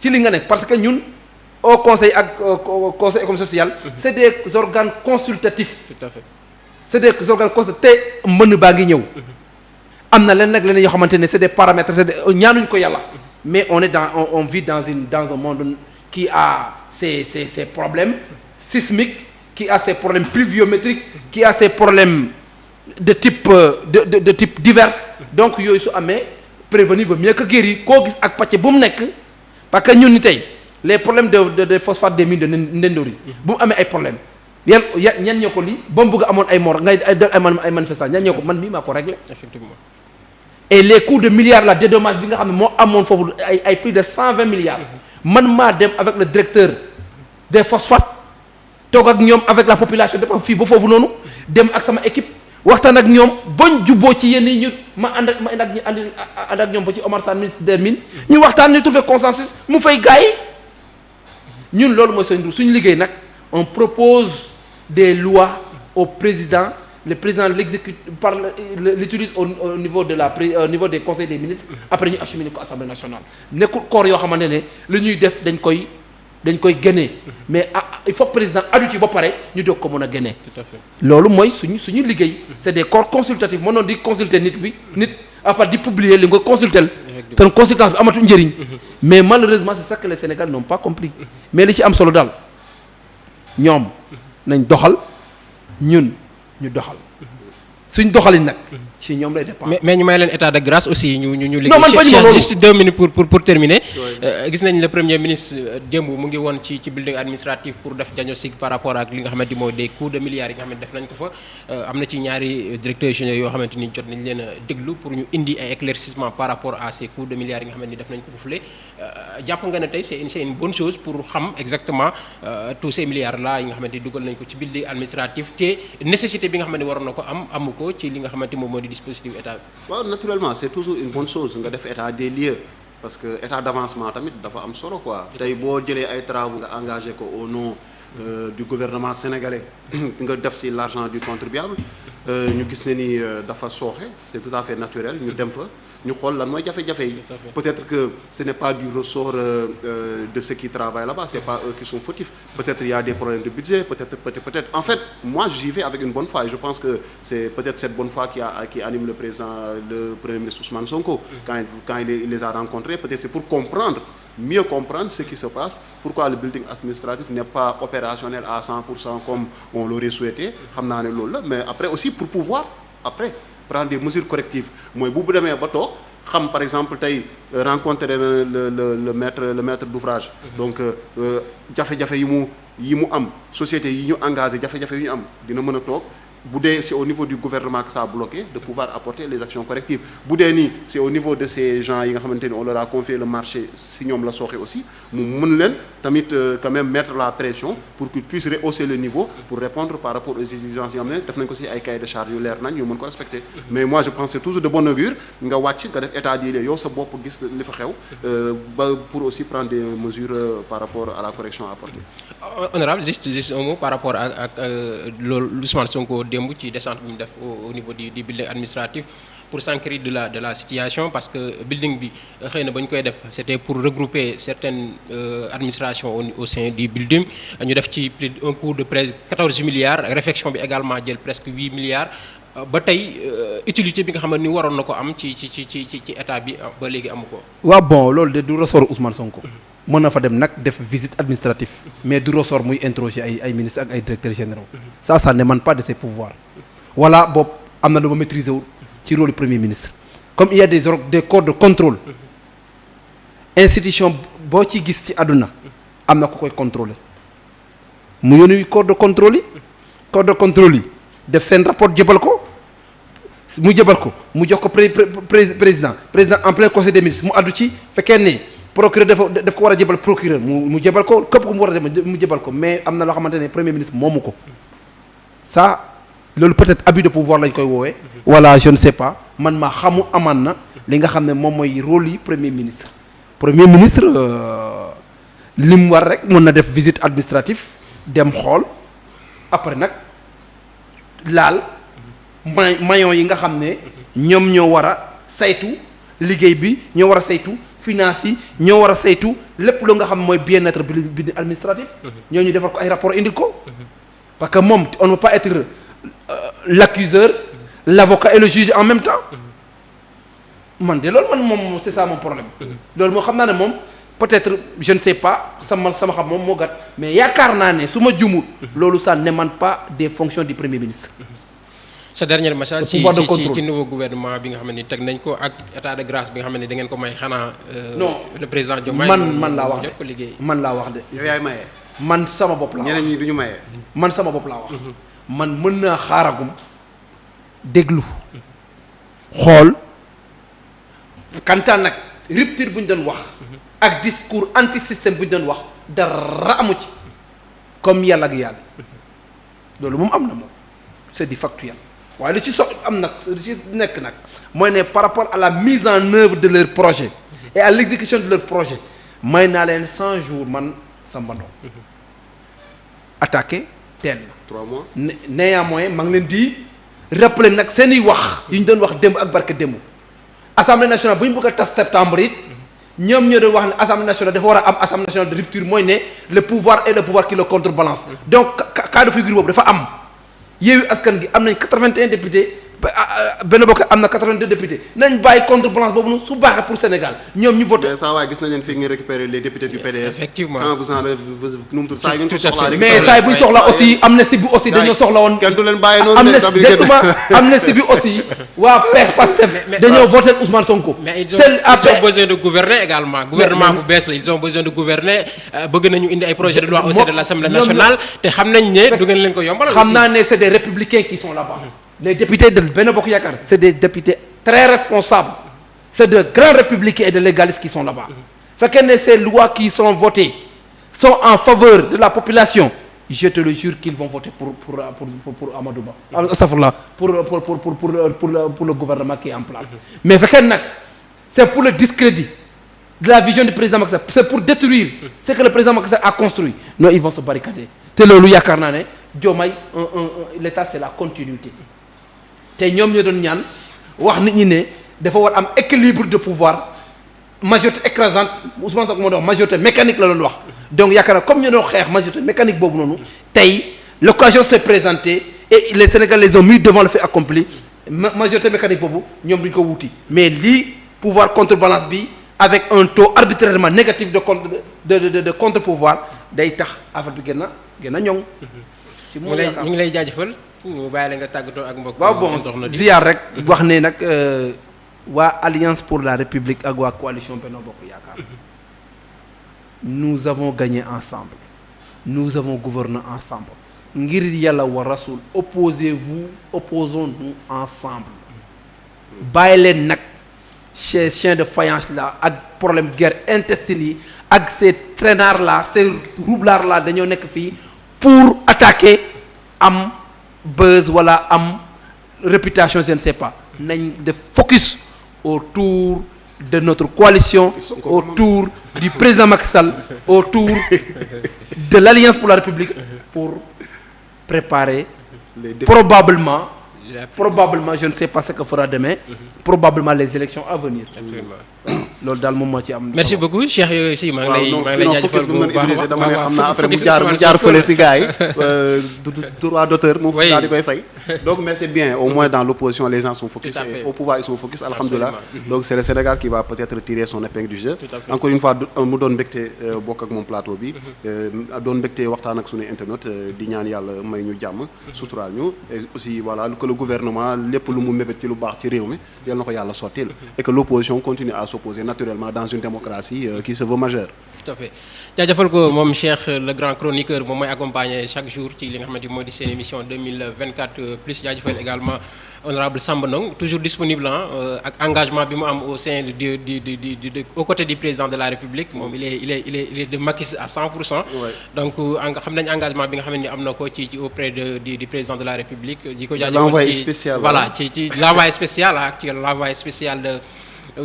ci li nga nekk parce que ñun au conseil ak conseil économique social. c'est des organes consultatifs. tout à fait c'est des organes consultatifs te mbënn baa ngi ñëw. am na leen nag leneen yoo xamante ne c'est des paramètres ñaanuñ ko yàlla. mais on vit dans un monde qui a ses problèmes sismiques, qui a ses problèmes pluviométriques, qui a ses problèmes de type divers. Donc yooyu su amee prévenir vaut mieux que guérir koo gis ak pàcc bu mu nekk parce que ñun ni tey les problèmes de phosphate des mines de Ndendori bu mu amee ay problèmes ñan ñoo ko lii ba mu bëgg amoon ay mort ngay dal ay manifestants ñan ñoo ko man mii maa ko réglé. Effectivement. Et les coûts de milliards la dédommage bi nga xam ne moo amoon foofu ay plus de 120 milliards man maa dem avec le directeur des phosphates toog ak ñoom avec la population de fii ba foofu noonu dem ak sama équipe waxtaan ak ñoom bañ jubboo ci yenn yi ñu ma ànd ak ñoom ba ci Omar Sane ministre des Mines ñu waxtaan ñu trouver consensus mu fay gars yi ñun loolu mooy suñu liggéey nag on propose des lois au président. Le président l'exécute l'utilise au niveau au niveau des conseils des ministres après ñu acheminer ko assemblée nationale nekkul corps yoo xamante ne li ñuy def dañ koy génnee mais il faut que président adu ci ba pare ñu doog ko mën a génnee. Tout à fait loolu mooy suñu liggéey. c'est des corps consultatifs mënoon di consulter nit à part di publier li nga koy consulter te consultation bi amatu njëriñ. mais malheureusement c'est ça que les Sénégalais n'ont pas compris mais li ci am solo daal ñoom nañ doxal ñun. ñu doxal suñ doxalin nag ci ñoom lay dépendre. mais ñu may leen état de grâce aussi ñu liggéey. non man bañu ma loolu juste 2 minutes pour terminer. gis nañ le premier ministre démb mu ngi woon ci building administratif pour def diagnostic par rapport ak li nga xamante moo des coûts de milliards yi nga xamante def nañ ko fa. am na ci ñaari directeurs généraux yoo xamante ni jot nañ leen a déglu pour ñu indi ay éclaircissement par rapport à ces coûts de milliards yi nga xamante ni def nañ ko foofu jàpp nga ne tey c'est une bonne chose pour xam exactement tous ces milliards là yi nga xamante ni dugal nañ ko ci building administratif te nécessité bi nga xamante ni waroon na ko amu ko ci li nga xamante moom moo di dispositif état bi. waaw naturellement c'est toujours une bonne chose nga def état des lieux parce que état d'avancement tamit dafa am solo quoi tey boo jëlee ay travaux nga engagé ko au nom du gouvernement sénégalais nga def ci l'argent du contribuable ñu gis ne ni dafa sooxe c'est tout à fait naturel ñu dem fa ñu xool lan mooy jafe-jafe yi peut-être que ce n'est pas du ressort de ceux qui travaillent là-bas c'est pas eux qui sont fautifs peut-être il y a des problèmes de budget peut-être en fait moi j'y vais avec une bonne foi et je pense que c'est peut-être cette bonne foi qui anime le premier ministre Ousmane Sonko quand il les a rencontrés peut-être c'est pour mieux comprendre ce qui se passe pourquoi le building administratif n'est pas opérationnel à 100% comme on l'aurait souhaité xam naa ne loolu la mais après aussi pour pouvoir après prendre des mesures correctives mooy bu demee ba toog xam par exemple tey rencontrer le maître d'ouvrage donc jafe-jafe yi mu am société yi ñu engagé jafe-jafe yi ñu am dina mën a toog bu dee c'est au niveau du gouvernement que ça a bloqué de pouvoir apporter les actions correctives bu dee nii c'est au niveau de ces gens yi nga xamante ni on leur a confié le marché si ñoom la sooxe aussi mu mën leen tamit quand même mettre la pression pour qu'ils puissent rehausser le niveau pour répondre par rapport aux exigences yi nga xam ne def nañ ko ci ay cahier de charge yu leer nañ ñu mën ko respecter mais moi je pense c'est toujours de bonne augure nga wàcc nga def état des lieux yow sa bopp gis li fa xew ba pour aussi prendre des mesures par rapport à la correction à apporter. Honorable juste un mot par rapport ak loolu Ousmane Sonko démb ci descente bi mu def au niveau du building administratif pour s'enquérir de la situation parce que building bi xëy na ba ñu koy def c'était pour regrouper certaines administrations au sein du building ñu def ci plus un coût de presque 14 milliards réfection bi également jël presque 8 milliards ba tey utilité bi nga xam ne ni waroon na ko am ci état bi ba léegi amu ko. waaw bon loolu de du ressort Ousmane Sonko. mën na fa dem nag def visite administrative mais du ressort muy interroger ay ministres ak ay directeurs généraux ça n'émane pas de ses pouvoirs voilà boobu am na lu ma maîtriser wul ci rôle du premier ministre comme il y a des corps de contrôle institution boo ci gis ci àdduna am na ko koy contrôler mu yónni corps de contrôle yi def seen rapport jëbal ko mu jox ko président en plein conseil des ministres mu addu ci fekkee ne procureur daf ko war a jëbal procureur mu jëbal ko képp ku mu war a mu jëbal ko mais am na loo xamante ne premier ministre moomu ko ça loolu peut-être abus de pouvoir lañ koy woowee. voilà je ne sais pas man maa xamu amaan na li nga xam ne moom mooy rôle yi premier ministre li mu war rek mën na def visite administrative dem xool après nag laal maillons yi nga xam ne ñoom ñoo war a saytu liggéey bi ñoo war a saytu finance yi ñoo war a saytu lépp lu nga xam mooy bien-être bi administratif. ñooñu defar ko ay rapport indi ko. parce que moom on ne peut pas être l'accuseur l'avocat et le juge en même temps. man de loolu man moom c'est ça mon problème. loolu moo xam naa ne moom peut-être je ne sais pas sama xam moom moo gàtt mais yaakaar naa ne su ma jumul. loolu ça n'émane pas des fonctions du premier ministre. sa dernier message ci nouveau gouvernement bi nga xam ne teg nañ ko ak état de grâce bi nga xam ne da ngeen ko may xanaa. non le président Diomaye man laa wax de man laa wax de. yow yaay maye. man sama bopp laa wax ñeneen ñi du ñu maye. man sama bopp laa wax. man mën naa xaaragum déglu xool. kantaan nag rupture bu ñu doon wax. ak discours anti système bu ñu doon wax dara amu ci comme yàlla ak yàlla loolu moom am na moom c'est du factuel waaye lu ci am nag lu ci nekk nag mooy ne par rapport à la mise en œuvre de leur projet et à l'exécution de leur projet may naa leen 100 jours man Samba Ndong attaqué teel na. 3 mois. néanmoins maa ngi leen di rappeler nag seen i wax yu ñu doon wax démb ak barke démb. Assemblée nationale bu ñu bëgg a tas septembre it ñoom ñoo doon wax ne assemblée nationale dafa war a am assemblée nationale de rupture mooy ne le pouvoir et le pouvoir qui le contrebalance donc cas de figure boobu dafa am Yewwi Askan Wi am nañ 81 députés Benno Bokk am na 82 députés nañ bàyyi contrebalance boobu noonu su baaxee pour Sénégal ñoom ñu voté. mais saa waay gis nañ leen fii ngeen récupérer les députés du PDS. effectivement quand vous en nu mu tudd saa yu ñu ko soxlaa. mais saa yi bu ñu soxla aussi amnistie bi aussi dañoo soxla woon. kenn du leen bàyyi noonu. amnistie bi aussi waa PES Pastef dañoo voté Ousmane Sonko. mais ils ont besoin de gouverner également. gouvernement bu bees la ils ont besoin de gouverner bëgg nañu indi ay projets de loi au sein de l'Assemblée nationale te xam nañ ne du ngeen leen ko yombal. xam naa ne c'est des républicains qui sont là-bas. les députés de Benno Bokk Yaakaar c'est des députés très responsables c'est de grands républicains et de légalistes qui sont là-bas fekkee ne ces lois qui sont votées sont en faveur de la population je te le jure qu'ils vont voter pour Amadou Ba astafurlah pour le gouvernement qui est en place mais fekkee nag c'est pour le discrédit de la vision du président Macky Sall c'est pour détruire ce que le président Macky Sall a construit non ils vont se barricader te loolu yaakaar naa ne Diomaye l'état c'est la continuité te ñoom ñoo doon ñaan wax nit ñi ne dafa war am équilibre de pouvoir majorité écrasante Ousmane Sonko moo doon wax majorité mécanique la doon wax donc yaakaar naa comme ñoo doon xeex majorité mécanique boobu noonu tey l'occasion s'est présentée et les Sénégalais les ont mis devant le fait accompli majorité mécanique boobu ñoom duñ ko wuti mais lii pouvoir contrebalance bi avec un taux arbitrairement négatif de contre-pouvoir day tax affaire bi gën a ñoŋ. ci ñu ngi lay jaajëfal mu bàyyi la nga tàggatoo ak mbokk. waaw bon ziar rek. wax ne nag waa Alliance pour la République ak waa coalition Benno Bokk Yaakaar nous avons gagné ensemble nous avons gouverné ensemble ngir yàlla wa rasul opposons-nous ensemble bàyyi leen nag ces chiens de faïence là ak problème guerre intestine yi ak ces traînards là ces roublards là dañoo nekk fii pour attaquer am buzz wala am réputation je ne sais pas nañ def focus autour de notre coalition autour du président Macky Sall autour de l'Alliance pour la République pour préparer probablement je ne sais pas ce que fera demain probablement les élections à venir. loolu daal moom moo ci am. merci beaucoup Cheikh yooyu si maa ngi lay jaajëfal bu baax a dama ne xam naa après mu jaar fële si gars yi droit d'auteur mu daal di koy fay donc mais c'est bien au moins dans l'opposition les gens sont focus et au pouvoir ils sont focus alhamdoulilah donc c'est le Sénégal qui va peut-être tirer son épingle du jeu encore une fois mu doon mbégte bokk ak moom plateau bi doon mbégte waxtaan ak suñu internet di ñaan yàlla may ñu jàmm suturaal ñu et aussi voilà que le gouvernement lépp lu mu mébét ci lu baax ci réew mi yal na ko yàlla sottil et que l'opposition continue à s'opposer naturellement dans une démocratie qui se veut majeure. Tout à fait jaajëfal ko moom Cheikh le grand chroniqueur moom mooy accompagner chaque jour ci li nga xamante ni moo di seen émission 2024 plus jaajëfal également honorable Samba Ndong toujours disponible ak engagement bi mu am au sein de aux côtés du président de la République moom il est de Macky à 100%. donc xam nañ engagement bi nga xam ne am na ko ci auprès du président de la République. di ko jaajëfal l'envoyé spécial voilà ci l'envoyé spécial actuel l'envoyé spécial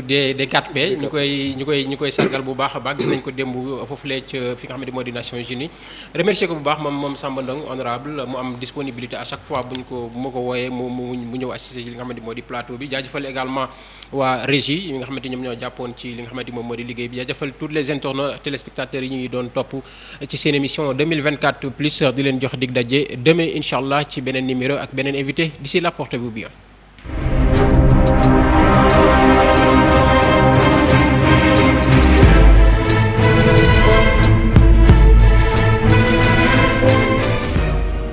des 4P ñu koy sargal bu baax a baax gis nañ ko démb foofulee ci fi nga xamante moo di Nations Unies remercier ko bu baax moom Samba Ndong honorable mu am disponibilité à chaque fois bu ma ko wooyee mu ñëw assister li nga xamante moo di plateau bi jaajëfal également waa régie yi nga xamante ñoom ñoo jàppoon ci li nga xamante moom moo di liggéey bi jaajëfal tous les internautes téléspectateurs yi ñuy doon topp ci seen émission 2024 plus di leen jox dig daje demain incha allah ci beneen numéro ak beneen invité d'ici là portez-vous bien.